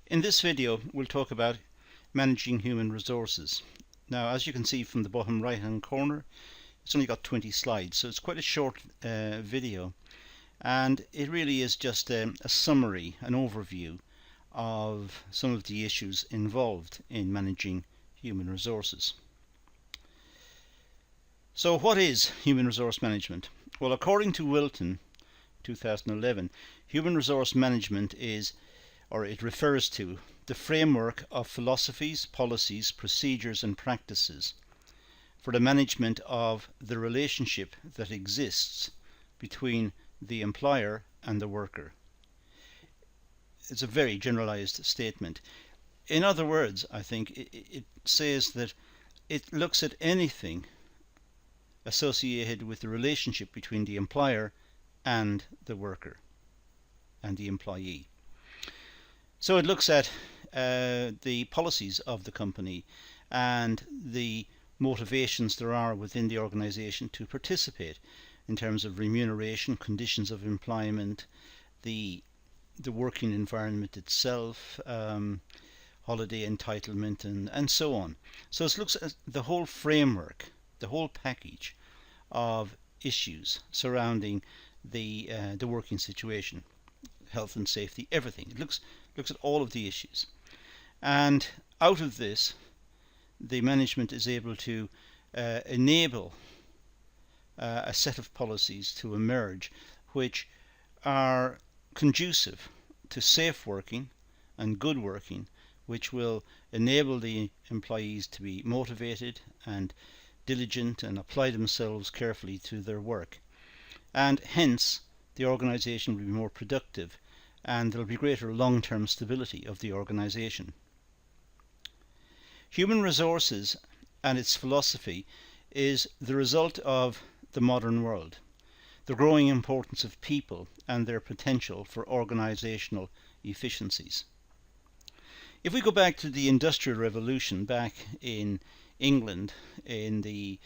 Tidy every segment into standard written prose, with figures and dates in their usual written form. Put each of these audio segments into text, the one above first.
In this video we'll talk about managing human resources. Now, as you can see from the bottom right hand corner, it's only got 20 slides, so it's quite a short video, and it really is just a summary, an overview of some of the issues involved in managing human resources. So what is human resource management? Well, according to Galton 2011, human resource management is, or it refers to, the framework of philosophies, policies, procedures and practices for the management of the relationship that exists between the employer and the worker. It's a very generalized statement. In other words, I think it says that it looks at anything associated with the relationship between the employer and the worker and the employee. So it looks at the policies of the company and the motivations there are within the organization to participate in terms of remuneration, conditions of employment, the working environment itself, holiday entitlement and so on. So it looks at the whole framework, the whole package of issues surrounding the working situation, health and safety, everything. It looks at all of the issues, and out of this the management is able to enable a set of policies to emerge which are conducive to safe working and good working, which will enable the employees to be motivated and diligent and apply themselves carefully to their work, and hence the organization will be more productive and there will be greater long-term stability of the organization. Human resources and its philosophy is the result of the modern world, the growing importance of people and their potential for organizational efficiencies. If we go back to the Industrial Revolution back in England in the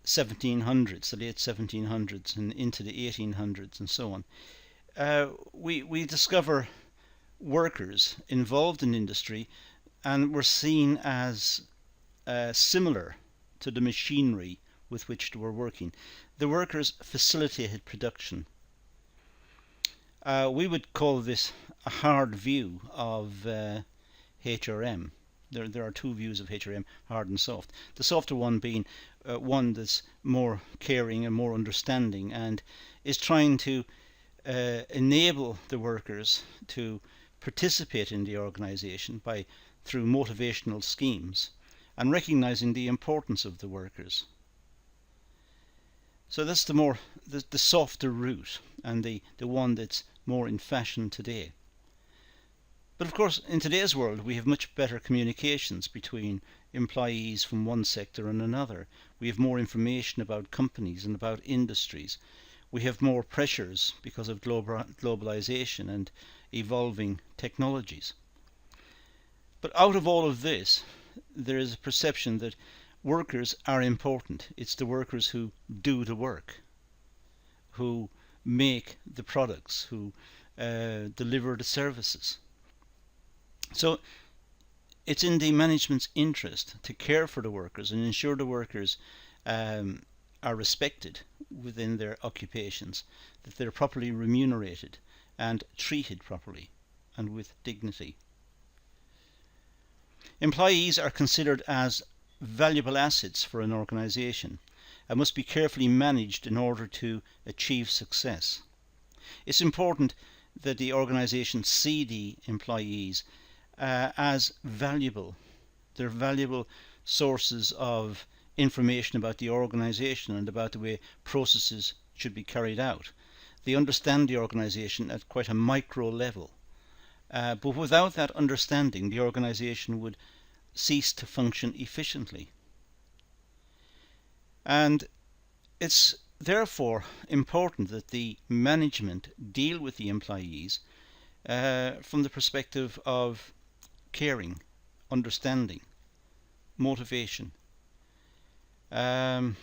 1700s, the late 1700s and into the 1800s and so on, we discover workers involved in industry and were seen as similar to the machinery with which they were working. The workers facilitated production. We would call this a hard view of HRM. There are two views of HRM, hard and soft. The softer one being one that's more caring and more understanding and is trying to enable the workers to participate in the organization through motivational schemes and recognizing the importance of the workers. So that's the softer route and the one that's more in fashion today. But of course, in today's world we have much better communications between employees from one sector and another. We have more information about companies and about industries. We have more pressures because of globalization and evolving technologies. But out of all of this, there is a perception that workers are important. It's the workers who do the work, who make the products, who deliver the services. So it's in the management's interest to care for the workers and ensure the workers are respected within their occupations, that they're properly remunerated and treated properly and with dignity. Employees are considered as valuable assets for an organization and must be carefully managed in order to achieve success. It's important that the organization see the employees as valuable. They're valuable sources of information about the organization and about the way processes should be carried out. They understand the organization at quite a micro level. But without that understanding, the organization would cease to function efficiently. And it's therefore important that the management deal with the employees from the perspective of caring, understanding, motivation. And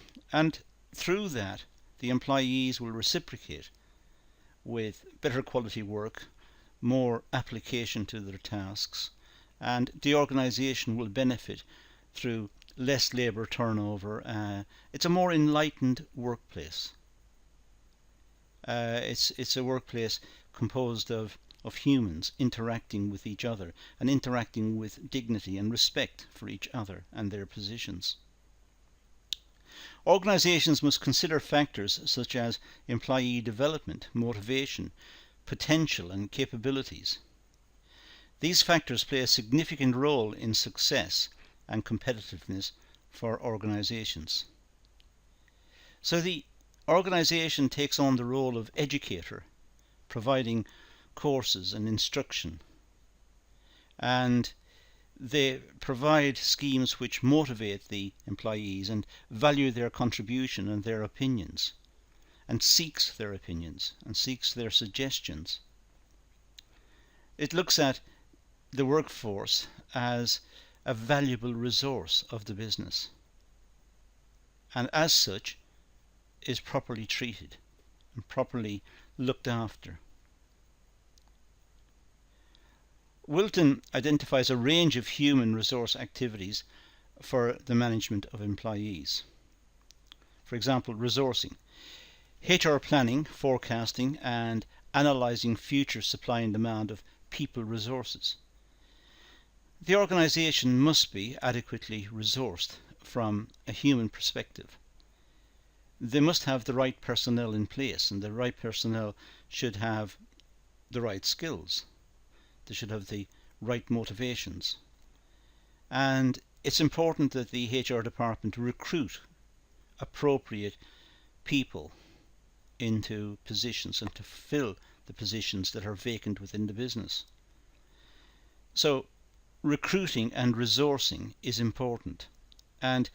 through that, the employees will reciprocate with better quality work, more application to their tasks, and the organisation will benefit through less labour turnover. It's a more enlightened workplace. It's a workplace composed of humans interacting with each other and interacting with dignity and respect for each other and their positions. Organisations must consider factors such as employee development, motivation, potential and capabilities. These factors play a significant role in success and competitiveness for organisations. So the organisation takes on the role of educator, providing courses and instruction, and they provide schemes which motivate the employees and value their contribution and their opinions, and seeks their opinions and seeks their suggestions. It looks at the workforce as a valuable resource of the business, and as such is properly treated and properly looked after. Wilton identifies a range of human resource activities for the management of employees. For example, resourcing, HR planning, forecasting and analysing future supply and demand of people resources. The organisation must be adequately resourced from a human perspective. They must have the right personnel in place, and the right personnel should have the right skills. They should have the right motivations. And it's important that the HR department recruit appropriate people into positions and to fill the positions that are vacant within the business. So recruiting and resourcing is important, and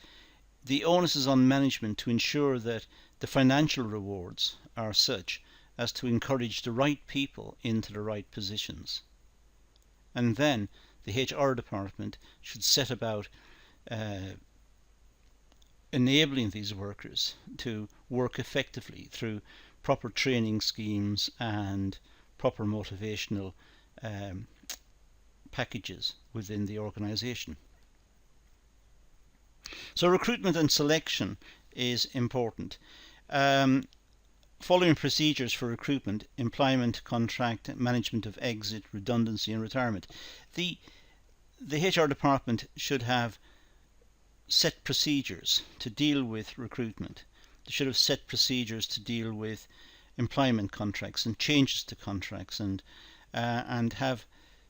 the onus is on management to ensure that the financial rewards are such as to encourage the right people into the right positions. And then the HR department should set about enabling these workers to work effectively through proper training schemes and proper motivational packages within the organisation. So recruitment and selection is important. Following procedures for recruitment, employment, contract, management of exit, redundancy and retirement. The HR department should have set procedures to deal with recruitment. They should have set procedures to deal with employment contracts and changes to contracts, and have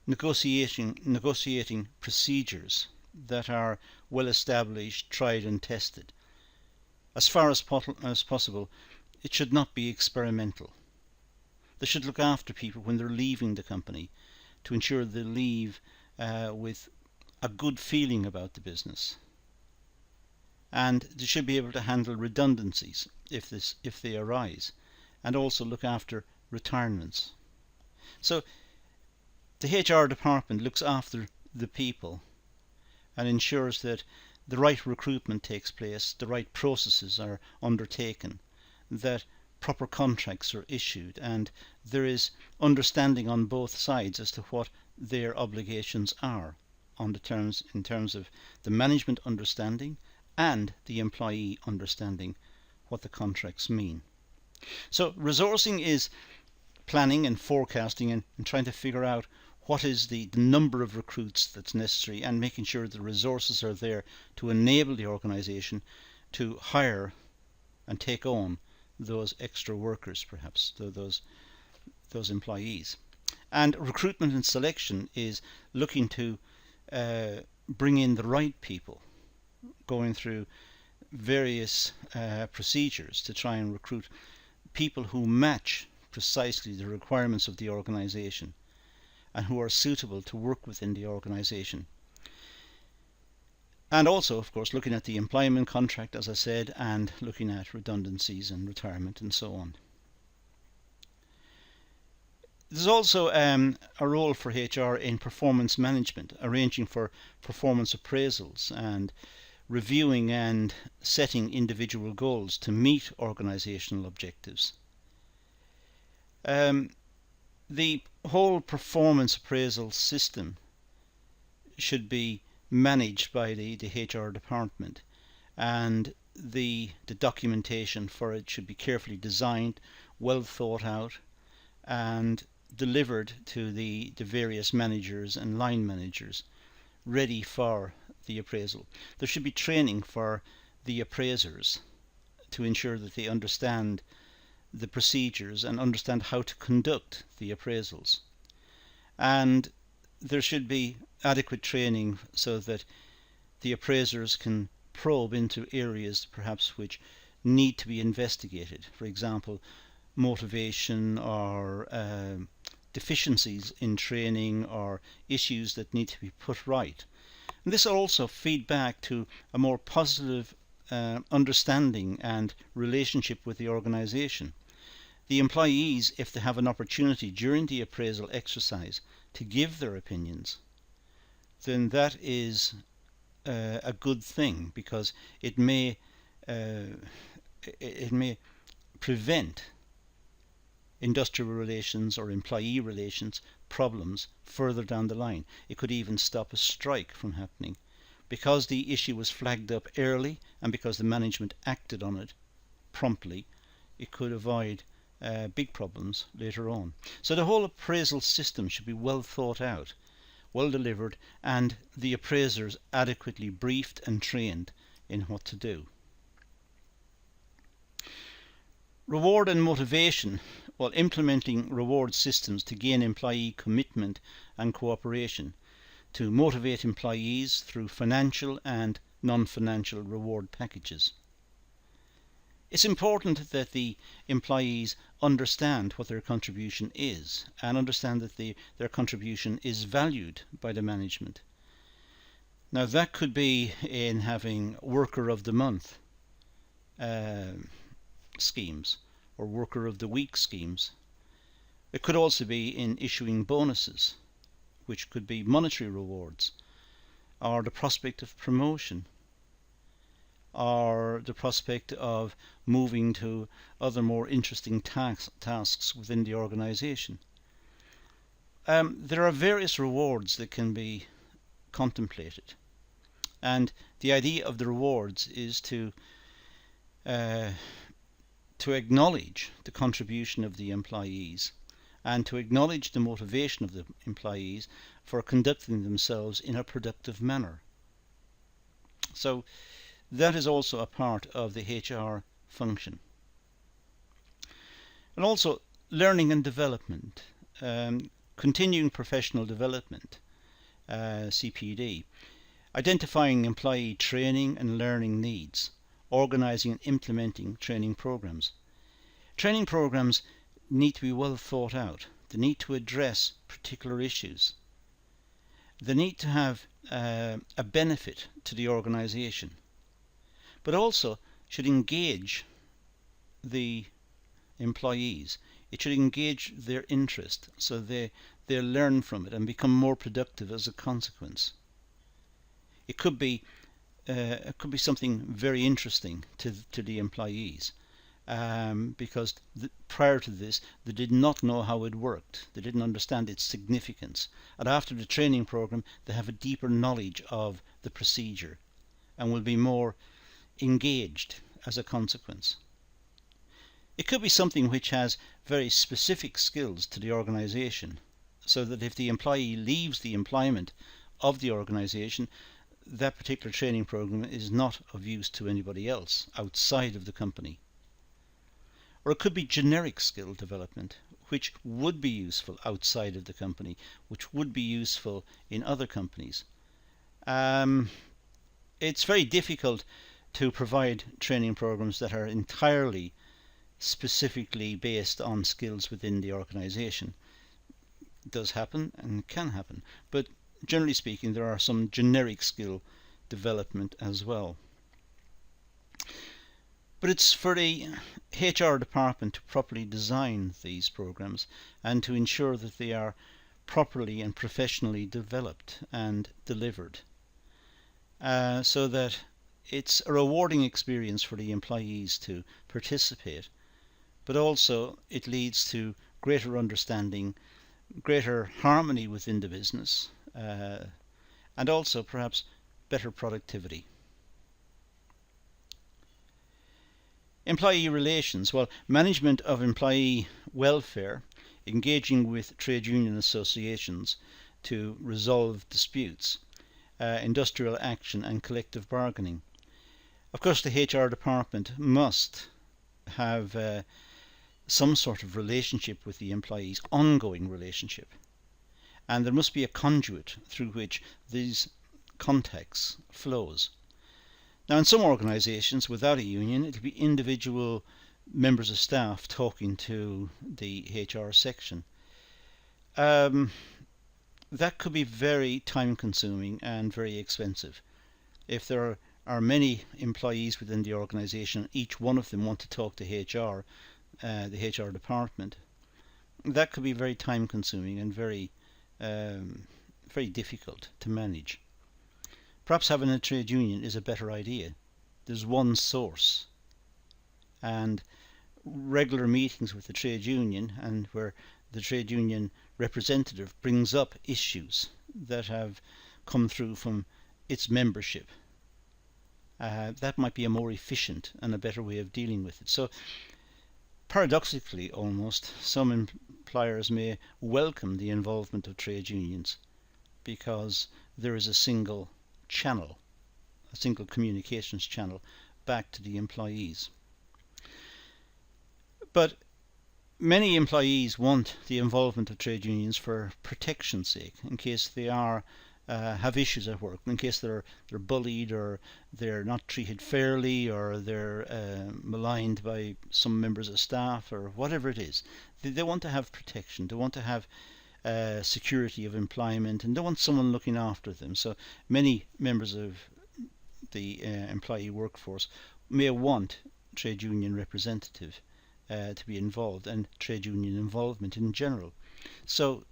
negotiating procedures that are well established, tried and tested. As far as possible, it should not be experimental. They should look after people when they're leaving the company to ensure they leave with a good feeling about the business. And they should be able to handle redundancies if they arise, and also look after retirements. So the HR department looks after the people and ensures that the right recruitment takes place, the right processes are undertaken, that proper contracts are issued, and there is understanding on both sides as to what their obligations are in terms of the management understanding and the employee understanding what the contracts mean. So resourcing is planning and forecasting and trying to figure out what is the number of recruits that's necessary, and making sure the resources are there to enable the organisation to hire and take on those extra workers, perhaps those employees. And recruitment and selection is looking to bring in the right people, going through various procedures to try and recruit people who match precisely the requirements of the organisation and who are suitable to work within the organisation. And also, of course, looking at the employment contract, as I said, and looking at redundancies and retirement and so on. There's also a role for HR in performance management, arranging for performance appraisals and reviewing and setting individual goals to meet organisational objectives. The whole performance appraisal system should be managed by the HR department, and the documentation for it should be carefully designed, well thought out, and delivered to the various managers and line managers ready for the appraisal. There should be training for the appraisers to ensure that they understand the procedures and understand how to conduct the appraisals. And there should be adequate training so that the appraisers can probe into areas perhaps which need to be investigated. For example, motivation or deficiencies in training or issues that need to be put right. And this will also feed back to a more positive understanding and relationship with the organisation. The employees, if they have an opportunity during the appraisal exercise to give their opinions, then that is a good thing, because it may prevent industrial relations or employee relations problems further down the line. It could even stop a strike from happening, because the issue was flagged up early and because the management acted on it promptly. It could avoid big problems later on. So the whole appraisal system should be well thought out, well delivered, and the appraisers adequately briefed and trained in what to do. Reward and motivation. Well, implementing reward systems to gain employee commitment and cooperation, to motivate employees through financial and non-financial reward packages. It's important that the employees understand what their contribution is and understand that their contribution is valued by the management. Now, that could be in having Worker of the Month schemes or Worker of the Week schemes. It could also be in issuing bonuses, which could be monetary rewards, or the prospect of promotion, or the prospect of moving to other more interesting tasks within the organisation. There are various rewards that can be contemplated, and the idea of the rewards is to acknowledge the contribution of the employees and to acknowledge the motivation of the employees for conducting themselves in a productive manner. So that is also a part of the HR function. And also learning and development, continuing professional development, CPD, identifying employee training and learning needs, organising and implementing training programs. Training programs need to be well thought out. They need to address particular issues. They need to have a benefit to the organisation, but also should engage the employees. It should engage their interest so they learn from it and become more productive as a consequence. It could be something very interesting to the employees, because prior to this they did not know how it worked. They didn't understand its significance, and after the training program they have a deeper knowledge of the procedure and will be more engaged as a consequence. It could be something which has very specific skills to the organisation, so that if the employee leaves the employment of the organisation, that particular training program is not of use to anybody else outside of the company. Or it could be generic skill development, which would be useful outside of the company, which would be useful in other companies. It's very difficult to provide training programs that are entirely specifically based on skills within the organisation. It does happen and can happen, but generally speaking there are some generic skill development as well. But it's for the HR department to properly design these programs and to ensure that they are properly and professionally developed and delivered, so that it's a rewarding experience for the employees to participate, but also it leads to greater understanding greater harmony within the business, and also perhaps better productivity. Employee relations. Well, management of employee welfare, engaging with trade union associations to resolve disputes, industrial action and collective bargaining. Of course, the HR department must have some sort of relationship with the employees, ongoing relationship, and there must be a conduit through which these contacts flows. Now, in some organisations without a union, it'll be individual members of staff talking to the HR section. That could be very time consuming and very expensive. If there are many employees within the organisation, each one of them want to talk to HR, the HR department, that could be very time consuming and very difficult to manage. Perhaps having a trade union is a better idea. There's one source, and regular meetings with the trade union, and where the trade union representative brings up issues that have come through from its membership. That might be a more efficient and a better way of dealing with it. So paradoxically, almost, some employers may welcome the involvement of trade unions because there is a single channel, a single communications channel back to the employees. But many employees want the involvement of trade unions for protection's sake, in case they have issues at work, in case they're bullied, or they're not treated fairly, or they're maligned by some members of staff, or whatever it is. They want to have protection. They want to have security of employment, and they want someone looking after them. So many members of the employee workforce may want trade union representative to be involved, and trade union involvement in general. So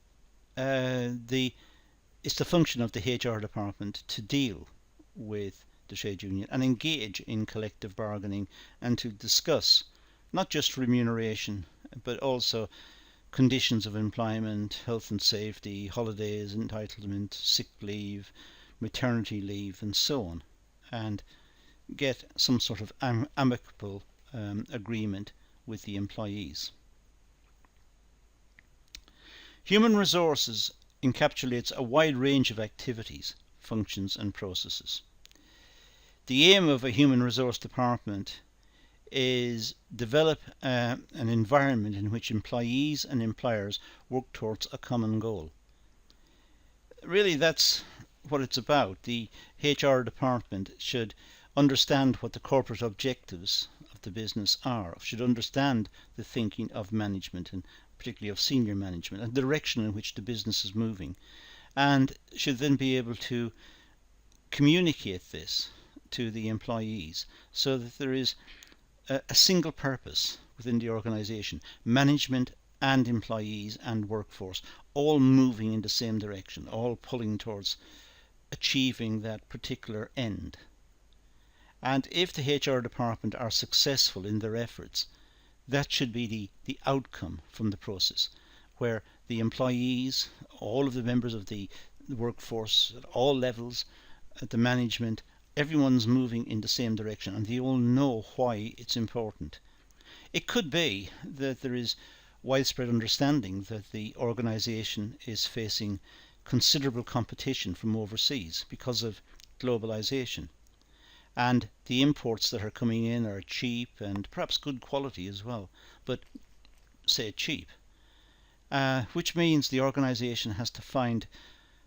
it's the function of the HR department to deal with the trade union and engage in collective bargaining, and to discuss not just remuneration but also conditions of employment, health and safety, holidays, entitlement, sick leave, maternity leave, and so on, and get some sort of amicable agreement with the employees. Human resources encapsulates a wide range of activities, functions and processes. The aim of a human resource department is develop an environment in which employees and employers work towards a common goal. Really, that's what it's about. The HR department should understand what the corporate objectives of the business are, should understand the thinking of management, and particularly of senior management, and the direction in which the business is moving, and should then be able to communicate this to the employees so that there is a single purpose within the organisation, management and employees and workforce all moving in the same direction, all pulling towards achieving that particular end. And if the HR department are successful in their efforts, that should be the outcome from the process, where the employees, all of the members of the workforce at all levels, at the management, everyone's moving in the same direction, and they all know why it's important. It could be that there is widespread understanding that the organisation is facing considerable competition from overseas because of globalisation, and the imports that are coming in are cheap and perhaps good quality as well, but say cheap, which means the organisation has to find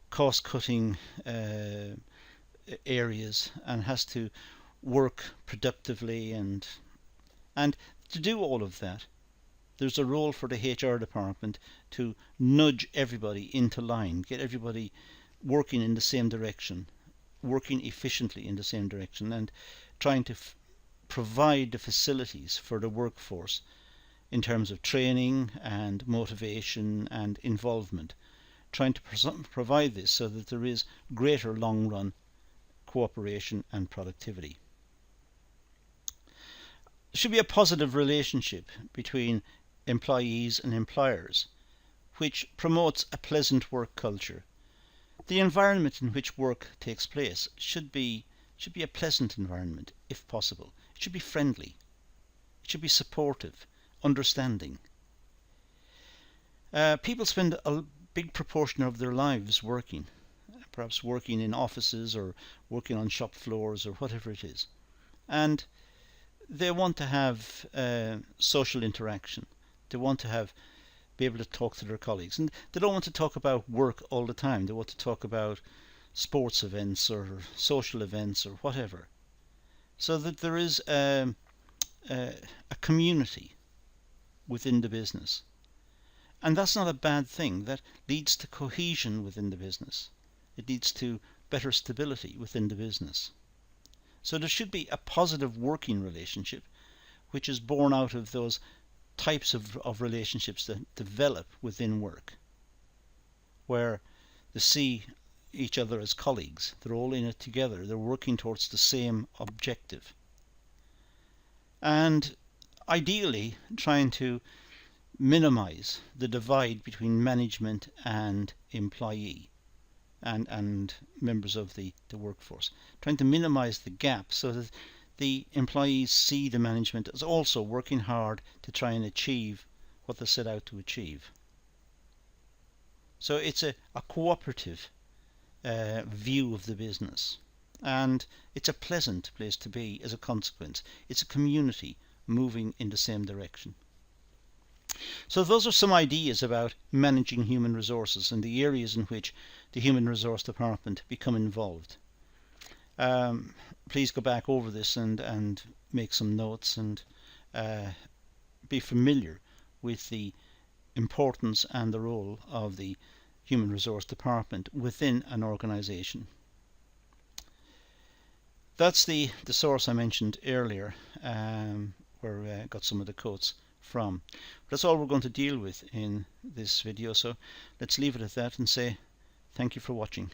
cost-cutting areas and has to work productively, and to do all of that, there's a role for the HR department to nudge everybody into line, get everybody working in the same direction, working efficiently in the same direction, and trying to provide the facilities for the workforce in terms of training and motivation and involvement, trying to provide this so that there is greater long-run cooperation and productivity. There should be a positive relationship between employees and employers, which promotes a pleasant work culture. The environment in which work takes place should be a pleasant environment, if possible. It should be friendly. It should be supportive, understanding. People spend a big proportion of their lives working, perhaps working in offices or working on shop floors or whatever it is. And they want to have social interaction. They want to be able to talk to their colleagues. And they don't want to talk about work all the time. They want to talk about sports events or social events or whatever. So that there is a community within the business. And that's not a bad thing. That leads to cohesion within the business. It leads to better stability within the business. So there should be a positive working relationship which is born out of those types of relationships that develop within work, where they see each other as colleagues. They're all in it together. They're working towards the same objective. And ideally trying to minimize the divide between management and employee and members of the workforce. Trying to minimize the gap so that the employees see the management as also working hard to try and achieve what they set out to achieve. So it's a cooperative view of the business, and it's a pleasant place to be as a consequence. It's a community moving in the same direction. So those are some ideas about managing human resources and the areas in which the Human Resource Department become involved. Please go back over this and make some notes and be familiar with the importance and the role of the Human Resource Department within an organisation. That's the source I mentioned earlier, where I got some of the quotes from. That's all we're going to deal with in this video, so let's leave it at that and say thank you for watching.